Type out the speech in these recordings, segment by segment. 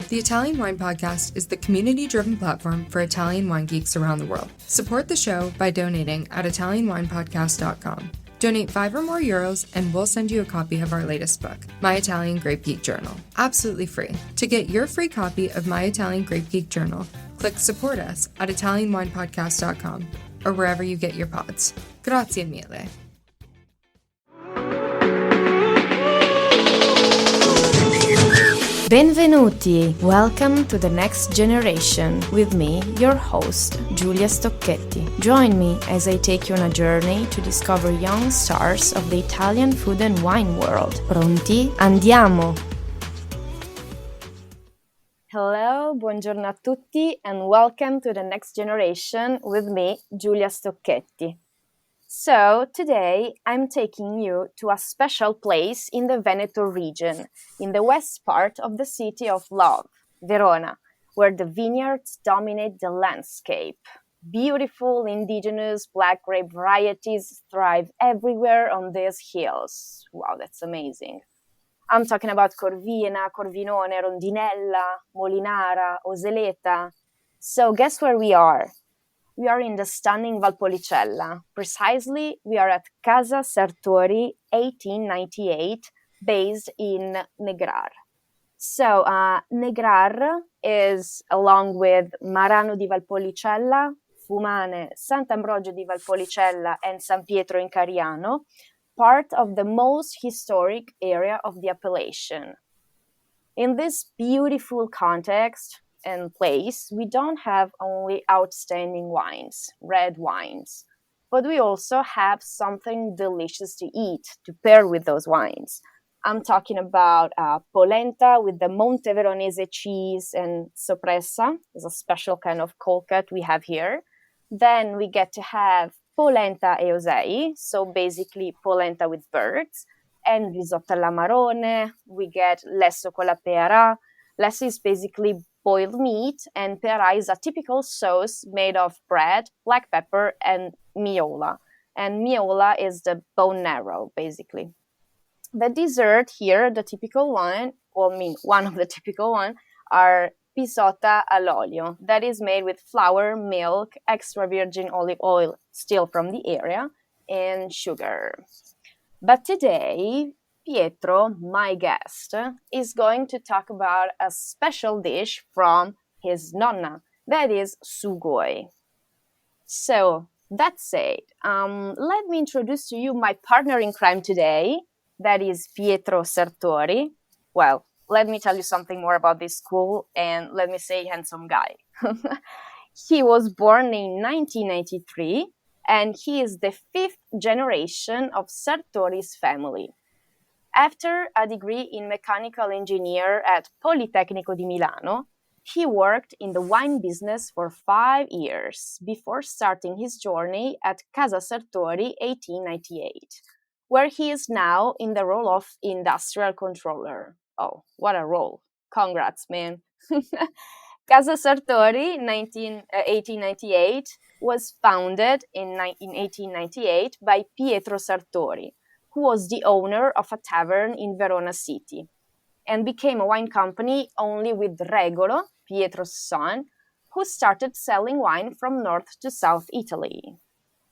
The Italian Wine Podcast is the community-driven platform for Italian wine geeks around the world. Support the show by donating at ItalianWinepodcast.com. Donate €5 or more and we'll send you a copy of our latest book, My Italian Grape Geek Journal, absolutely free. To get your free copy of My Italian Grape Geek Journal, click Support Us at ItalianWinepodcast.com or wherever you get your pods. Grazie mille. Benvenuti! Welcome to the next generation with me, your host, Giulia Stocchetti. Join me as I take you on a journey to discover young stars of the Italian food and wine world. Pronti? Andiamo! Hello, buongiorno a tutti, and welcome to the next generation with me, Giulia Stocchetti. So, today I'm taking you to a special place in the Veneto region, in the west part of the city of love, Verona, where the vineyards dominate the landscape. Beautiful indigenous black grape varieties thrive everywhere on these hills. Wow, that's amazing. I'm talking about Corvina, Corvinone, Rondinella, Molinara, Oseleta. So, guess where we are? We are in the stunning Valpolicella. Precisely, we are at Casa Sartori 1898, based in Negrar. So, Negrar is, along with Marano di Valpolicella, Fumane, Sant'Ambrogio di Valpolicella, and San Pietro in Cariano, part of the most historic area of the appellation. In this beautiful context and place, we don't have only outstanding wines, red wines, but we also have something delicious to eat to pair with those wines. I'm talking about polenta with the Monte Veronese cheese and soppressa, is a special kind of cold cut we have here. Then we get to have polenta e osei, so basically polenta with birds, and risotto alla marrone. We get lesso con la peara. Lesso is basically boiled meat, and peara is a typical sauce made of bread, black pepper, and miola. And miola is the bone marrow, basically. The dessert here, the typical one, one of the typical one, are pisotta all'olio. That is made with flour, milk, extra virgin olive oil, still from the area, and sugar. But today, Pietro, my guest, is going to talk about a special dish from his nonna, that is sugoi. So, that said, let me introduce to you my partner in crime today, that is Pietro Sartori. Well, let me tell you something more about this cool and let me say handsome guy. He was born in 1993 and he is the 5th generation of Sartori's family. After a degree in mechanical engineer at Politecnico di Milano, he worked in the wine business for 5 years before starting his journey at Casa Sartori 1898, where he is now in the role of industrial controller. Oh, what a role. Congrats, man. Casa Sartori 1898 was founded in 1898 by Pietro Sartori, who was the owner of a tavern in Verona city, and became a wine company only with Regolo, Pietro's son, who started selling wine from north to south Italy.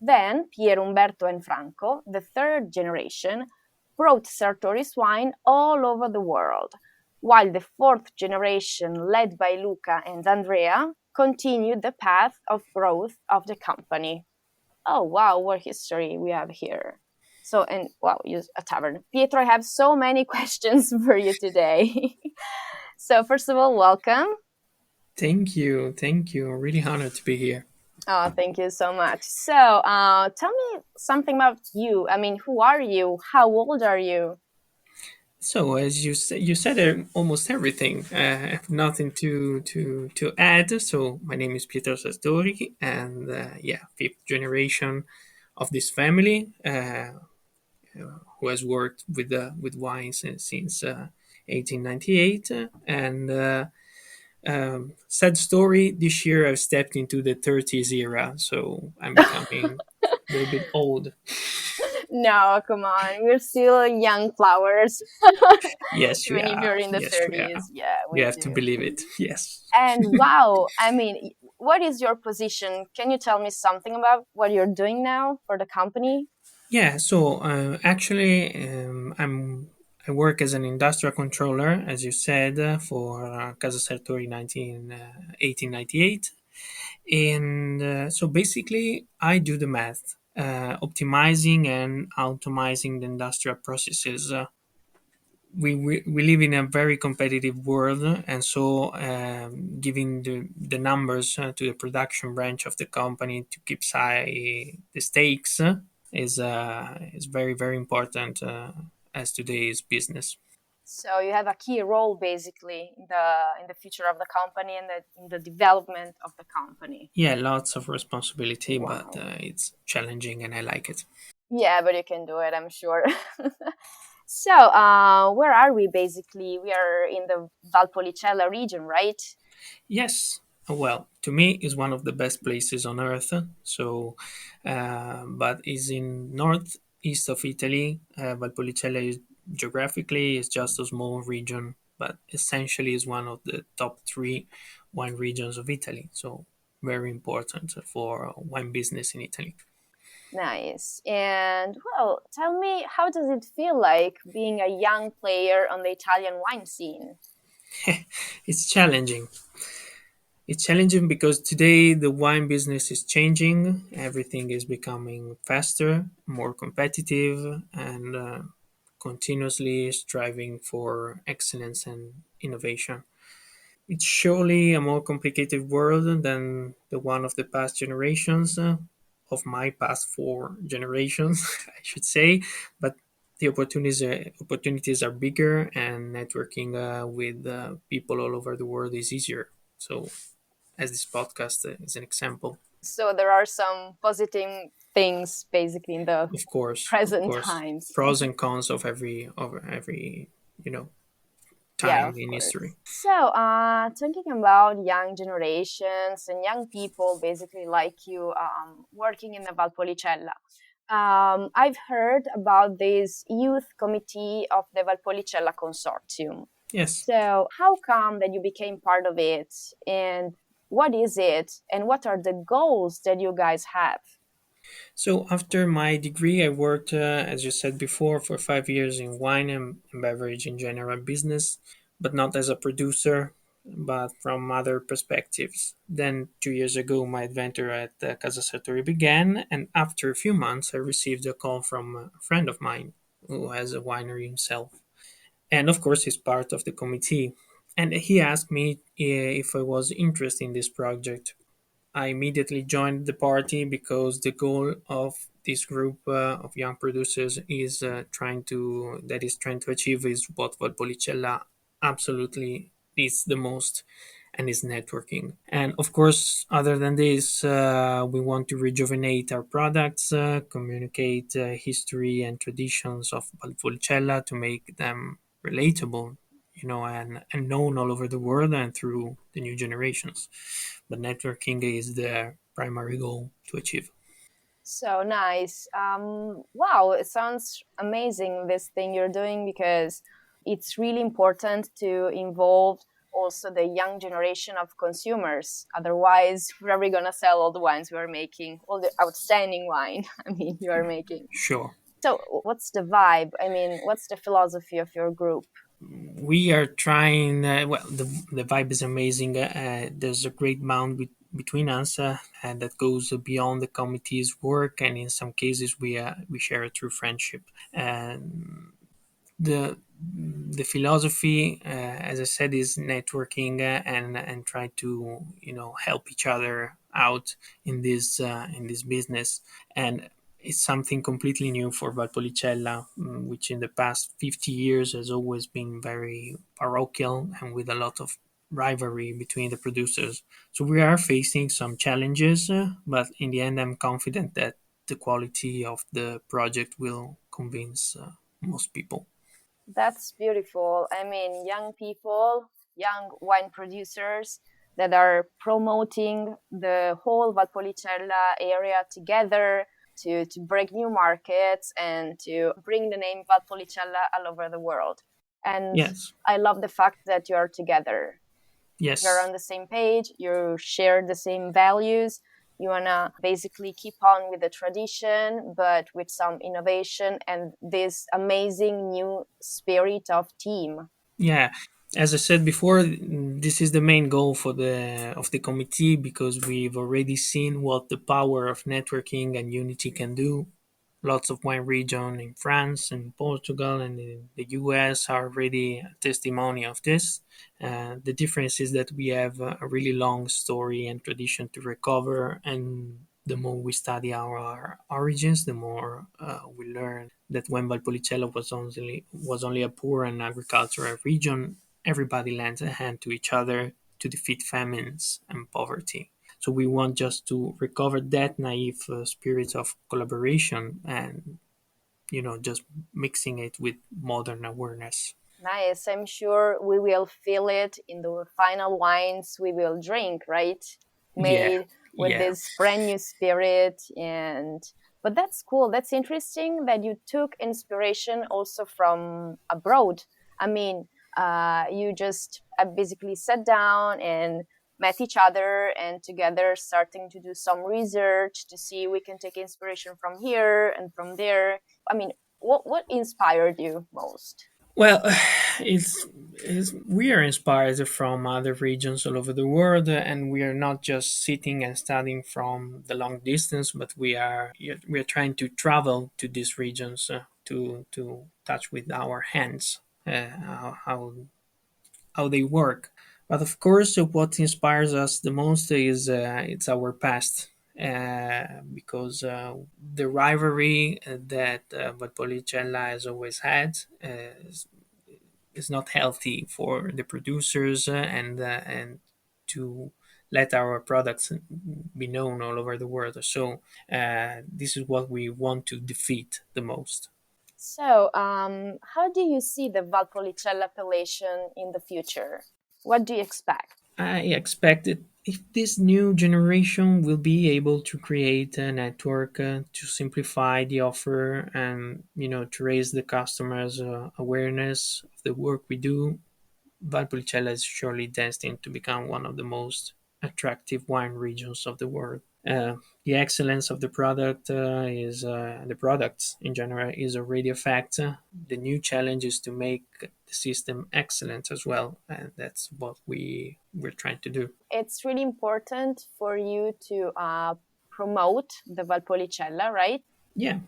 Then Pierumberto and Franco, the 3rd generation, brought Sartori's wine all over the world, while the 4th generation, led by Luca and Andrea, continued the path of growth of the company. Oh wow, what history we have here. So, and wow, use a tavern. Pietro, I have so many questions for you today. So, first of all, welcome. Thank you. I'm really honored to be here. Oh, thank you so much. So, tell me something about you. I mean, who are you? How old are you? So, as you said almost everything. I have nothing to add. So, my name is Pietro Sartori, and 5th generation of this family, who has worked with wines since 1898. And sad story, this year I've stepped into the 30s era, so I'm becoming a little bit old. No, come on. We're still young flowers. Yes, we Even if are. you're in the Yes, we are. 30s. Yeah, You we have to do. believe it. Yes. And wow, I mean, what is your position? Can you tell me something about what you're doing now for the company? Yeah, so actually, I work as an industrial controller, as you said, for Casa Sartori 1898. And so basically, I do the math, optimizing and automizing the industrial processes. We live in a very competitive world, and so giving the numbers to the production branch of the company to keep high the stakes is very very important as today's business. So you have a key role basically in the future of the company and in the development of the company. Yeah, lots of responsibility, but Wow. it's challenging, and I like it. Yeah, but you can do it, I'm sure. So, where are we basically? We are in the Valpolicella region, right? Yes. Well, to me, is one of the best places on earth. So, but is in northeast of Italy. Valpolicella is geographically is just a small region, but essentially is one of the top three wine regions of Italy. So, very important for wine business in Italy. Nice. And well, tell me, how does it feel like being a young player on the Italian wine scene? It's challenging. It's challenging because today the wine business is changing. Everything is becoming faster, more competitive, and continuously striving for excellence and innovation. It's surely a more complicated world than the one of the past generations, of my past four generations, I should say. But the opportunities are bigger, and networking with people all over the world is easier. So as this podcast is an example. So there are some positive things basically in the Of present course, times. pros and cons of every you know Yeah, time of in course. history. So, talking about young generations and young people, basically like you, working in the Valpolicella, I've heard about this youth committee of the Valpolicella Consortium. Yes. So, how come that you became part of it, and what is it, and what are the goals that you guys have? So after my degree, I worked, as you said before, for 5 years in wine and beverage in general business, but not as a producer, but from other perspectives. Then 2 years ago, my adventure at Casa Sartori began, and after a few months, I received a call from a friend of mine who has a winery himself. And of course, he's part of the committee. And he asked me if I was interested in this project. I immediately joined the party because the goal of this group of young producers is trying to achieve is what Valpolicella absolutely needs the most, and is networking. And of course, other than this, we want to rejuvenate our products, communicate history and traditions of Valpolicella to make them relatable, and known all over the world and through the new generations. But networking is the primary goal to achieve. So nice. Wow, it sounds amazing, this thing you're doing, because it's really important to involve also the young generation of consumers. Otherwise, we're never going to sell all the wines we are making, all the outstanding wine, I mean, you are making. Sure. So, what's the vibe? I mean, what's the philosophy of your group? We are trying, the vibe is amazing. There's a great bond between us, and that goes beyond the committee's work, and in some cases, we share a true friendship. And the philosophy, as I said, is networking, and try to help each other out in this business. And it's something completely new for Valpolicella, which in the past 50 years has always been very parochial and with a lot of rivalry between the producers. So we are facing some challenges, but in the end, I'm confident that the quality of the project will convince most people. That's beautiful. I mean, young people, young wine producers that are promoting the whole Valpolicella area together. to break new markets and to bring the name Valpolicella all over the world. And Yes. I love the fact that you are together. You're Yes. on the same page, you share the same values, you want to basically keep on with the tradition, but with some innovation and this amazing new spirit of team. Yeah, as I said before, this is the main goal for the committee because we've already seen what the power of networking and unity can do. Lots of wine region in France and Portugal and in the US are already a testimony of this. The difference is that we have a really long story and tradition to recover, and the more we study our origins, the more we learn that when Valpolicella was only a poor and agricultural region, everybody lent a hand to each other to defeat famines and poverty. So we want just to recover that naive spirit of collaboration and just mixing it with modern awareness. Nice. I'm sure we will feel it in the final wines we will drink, right? Yeah, Made with yeah, this brand new spirit. And but that's cool. That's interesting that you took inspiration also from abroad. I mean, you just basically sat down and met each other and together starting to do some research to see we can take inspiration from here and from there. I mean, what inspired you most? well, it's we are inspired from other regions all over the world, and we are not just sitting and studying from the long distance, but we are trying to travel to these regions to touch with our hands how they work. But of course, what inspires us the most is it's our past, because the rivalry that Valpolicella has always had is not healthy for the producers, and to let our products be known all over the world. So this is what we want to defeat the most. So, how do you see the Valpolicella appellation in the future? What do you expect? I expect that if this new generation will be able to create a network to simplify the offer and to raise the customers' awareness of the work we do, Valpolicella is surely destined to become one of the most attractive wine regions of the world. The excellence of the product is the products in general is already a fact. The new challenge is to make the system excellent as well, and that's what we're trying to do. It's really important for you to promote the Valpolicella, right? Yeah.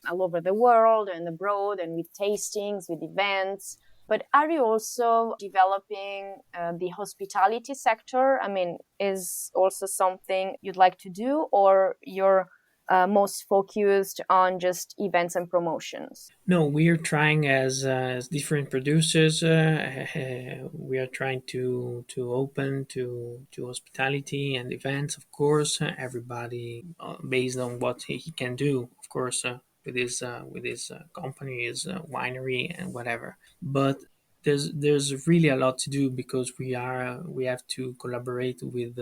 All over the world and abroad and with tastings, with events. But are you also developing the hospitality sector? I mean, is also something you'd like to do, or you're most focused on just events and promotions? No, we are trying as different producers. We are trying to open to hospitality and events. Of course, everybody based on what he can do. Of course, with his company, his winery and whatever. But there's really a lot to do because we have to collaborate with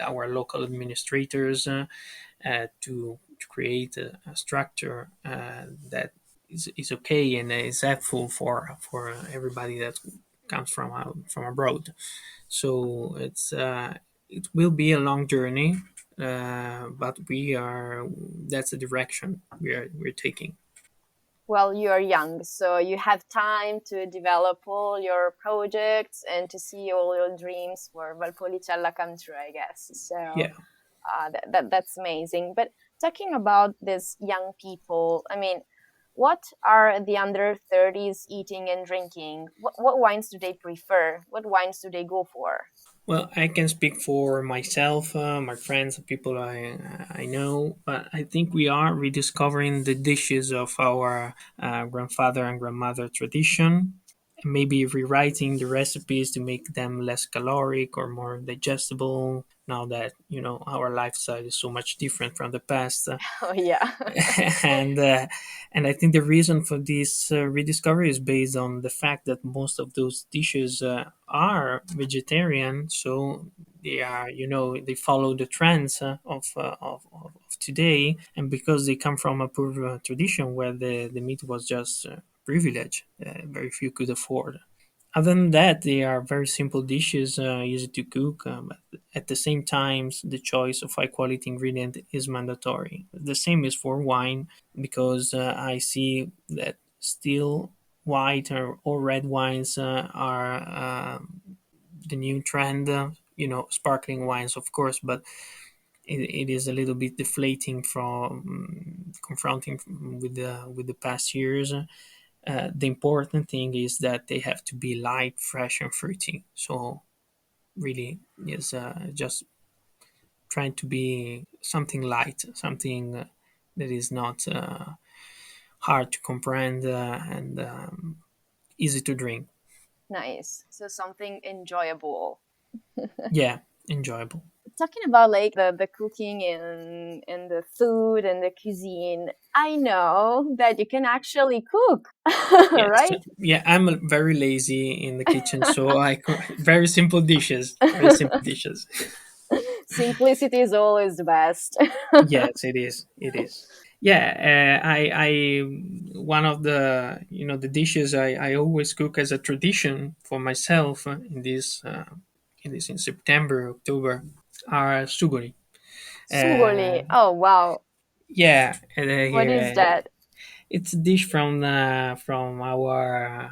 our local administrators to create a structure that is okay and is helpful for everybody that comes from abroad. So it will be a long journey, but we are that's the direction we're taking. Well, you are young, so you have time to develop all your projects and to see all your dreams for Valpolicella come true, I guess. So Yeah. that's amazing. But talking about these young people, I mean, what are the under 30s eating and drinking? What wines do they prefer? What wines do they go for? Well, I can speak for myself, my friends, the people I know, but I think we are rediscovering the dishes of our grandfather and grandmother tradition, and maybe rewriting the recipes to make them less caloric or more digestible. Now that our lifestyle is so much different from the past, Oh, yeah. and and I think the reason for this rediscovery is based on the fact that most of those dishes are vegetarian, so they are they follow the trends of today, and because they come from a poor tradition where the meat was just privilege, very few could afford. Other than that, they are very simple dishes, easy to cook. But at the same time, the choice of high quality ingredient is mandatory. The same is for wine, because I see that still white or red wines are the new trend. Sparkling wines, of course, but it is a little bit deflating from confronting with the past years. The important thing is that they have to be light, fresh, and fruity. So really, is just trying to be something light, something that is not hard to comprehend and easy to drink. Nice. So something enjoyable. Yeah, enjoyable. Talking about like the cooking and the food and the cuisine, I know that you can actually cook, Yes, right? yeah. I'm very lazy in the kitchen, so I cook very simple dishes. Very simple dishes. Simplicity is always the best. Yes, it is. It is. Yeah, I one of the dishes I always cook as a tradition for myself in September, October, are sugoli. Sugoli. Uh, Oh wow. yeah, What is here that? it's a dish from our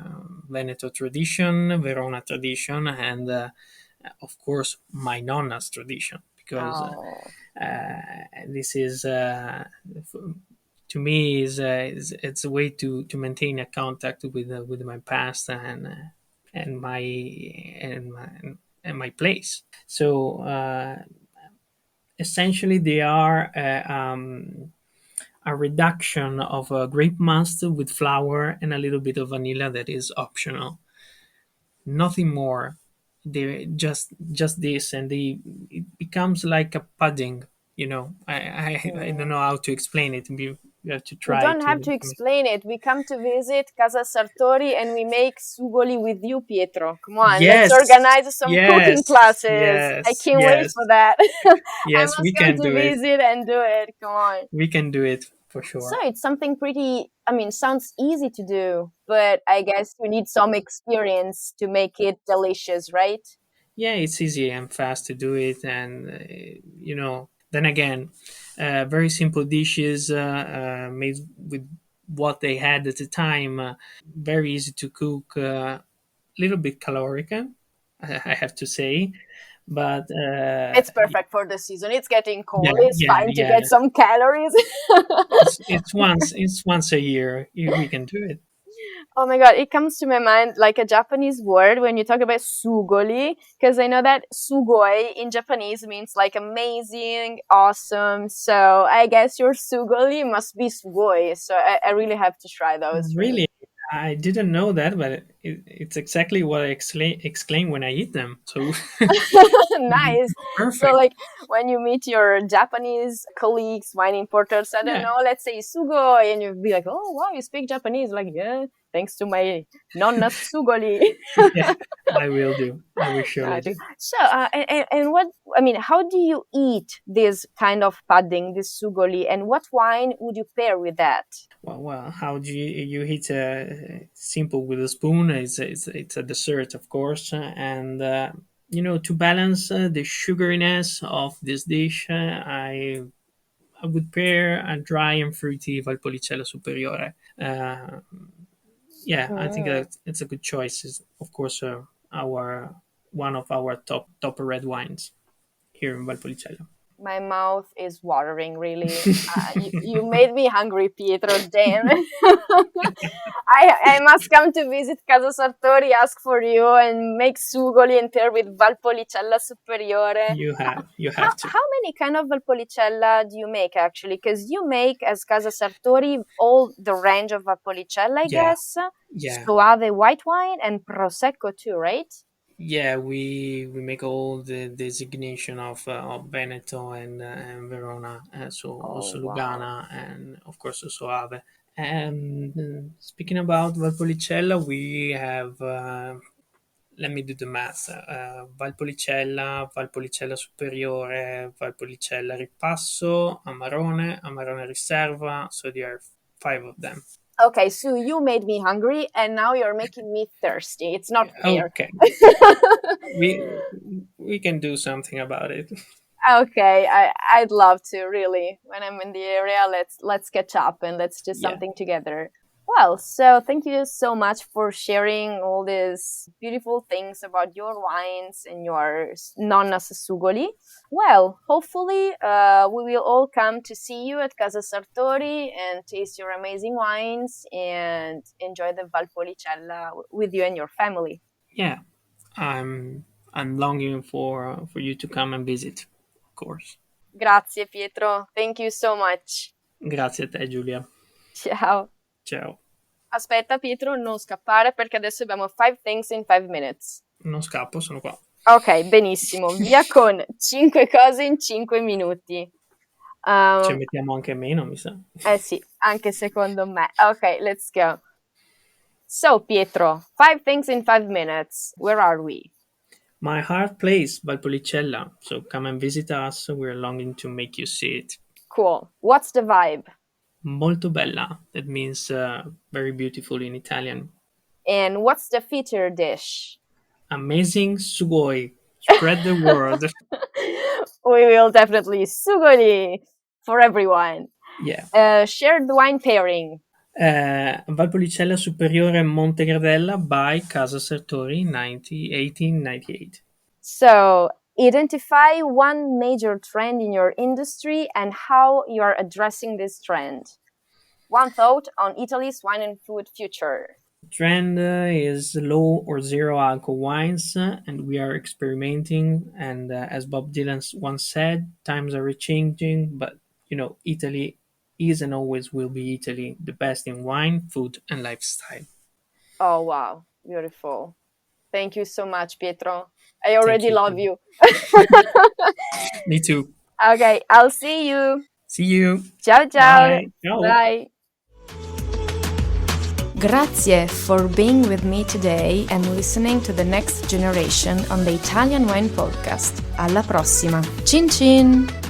Veneto tradition, Verona tradition, and of course my nonna's tradition, because Oh, this is to me is it's a way to maintain a contact with my past and my and my and my place. So essentially, they are a reduction of grape must with flour and a little bit of vanilla that is optional. Nothing more. They just this, and it becomes like a pudding. I don't mm. know how to explain it. You have to You try don't have to. to explain it. We come to visit Casa Sartori and we make sugoli with you, Pietro. Come on, let's Yes, organize some cooking yes, classes. I yes, can't wait yes, for that. I yes. must We come can to do it. visit and do it. Come on. We can do it for So sure. it's something pretty, I mean, sounds easy to do, but I guess you need some experience to make it delicious, right? Yeah, it's easy and fast to do it, and then again, very simple dishes made with what they had at the time. Very easy to cook, a little bit caloric, I have to say, but It's perfect for the season. It's getting yeah, cold. It's yeah, fine to yeah. get some calories. It's once a year. We can do it. Oh my god, it comes to my mind like a Japanese word when you talk about sugoli, because I know that sugoi in Japanese means like amazing, awesome. So I guess your sugoli must be sugoi. So I really have to try those, really. Really, I didn't know that, but it's exactly what I exclaim when I eat them. So Nice. So, perfect. like, when you meet your Japanese colleagues, wine importers, I don't Yeah, know, let's say sugoi, and you'll be like, oh, wow, you speak Japanese. Like, yeah, thanks to my nonna sugoli. yeah, I will do. I will surely Magic. do. So, and what, I mean, how do you eat this kind of pudding, this sugoli, and what wine would you pair with that? Well, how do you eat simple with a spoon? It's a dessert, of course, and to balance the sugariness of this dish, I would pair a dry and fruity Valpolicella Superiore. Yeah, I think Mm. that it's a good choice. It's, of course, our one of our top red wines here in Valpolicella. My mouth is watering, really. You made me hungry, Pietro. Damn. I must come to visit Casa Sartori, ask for you, and make sugoli and pair with Valpolicella Superiore. You have to. How many kind of Valpolicella do you make actually? Because you make as Casa Sartori all the range of Valpolicella, I Yeah, guess. yeah. Soave white wine and Prosecco too, right? Yeah, we make all the designation of Veneto and Verona, so Oh also wow. Lugana and of course also Ave. And speaking about Valpolicella, we have let me do the math. Valpolicella, Valpolicella Superiore, Valpolicella Ripasso, Amarone, Amarone Riserva. So there are 5 of them. Okay, so you made me hungry and now you're making me thirsty. It's not fair. Okay. we can do something about it. Okay, I'd love to, really. When I'm in the area, let's catch up and let's do something together. Well, so thank you so much for sharing all these beautiful things about your wines and your nonna Sugoli. Well, hopefully we will all come to see you at Casa Sartori and taste your amazing wines and enjoy the Valpolicella with you and your family. Yeah, I'm longing for you to come and visit, of course. Grazie Pietro, thank you so much. Grazie a te, Giulia. Ciao. Ciao. Aspetta Pietro, non scappare perché adesso abbiamo 5 things in 5 minutes. Non scappo, sono qua. Ok, benissimo. Via con 5 cose in 5 minuti. Ci mettiamo anche meno, mi sa. Sì, anche secondo me. Ok, let's go. So, Pietro, 5 things in 5 minutes. Where are we? My heart place, Valpolicella. So come and visit us. We're longing to make you see it. Cool. What's the vibe? Molto bella. That means very beautiful in Italian. And what's the feature dish? Amazing sugoi. Spread the word. We will definitely sugoli for everyone. Yeah. Shared wine pairing. Valpolicella Superiore Montegradella by Casa Sartori, 1898. So, identify one major trend in your industry and how you are addressing this trend. One thought on Italy's wine and food future. Trend is low or zero alcohol wines, and we are experimenting. And as Bob Dylan once said, times are changing, but Italy is and always will be Italy, the best in wine, food, and lifestyle. Oh, wow. Beautiful. Thank you so much, Pietro. I already love you. Me too. Okay, I'll see you. See you. Ciao, ciao. Bye. Ciao. Bye. Grazie for being with me today and listening to The Next Generation on the Italian Wine Podcast. Alla prossima. Cin cin!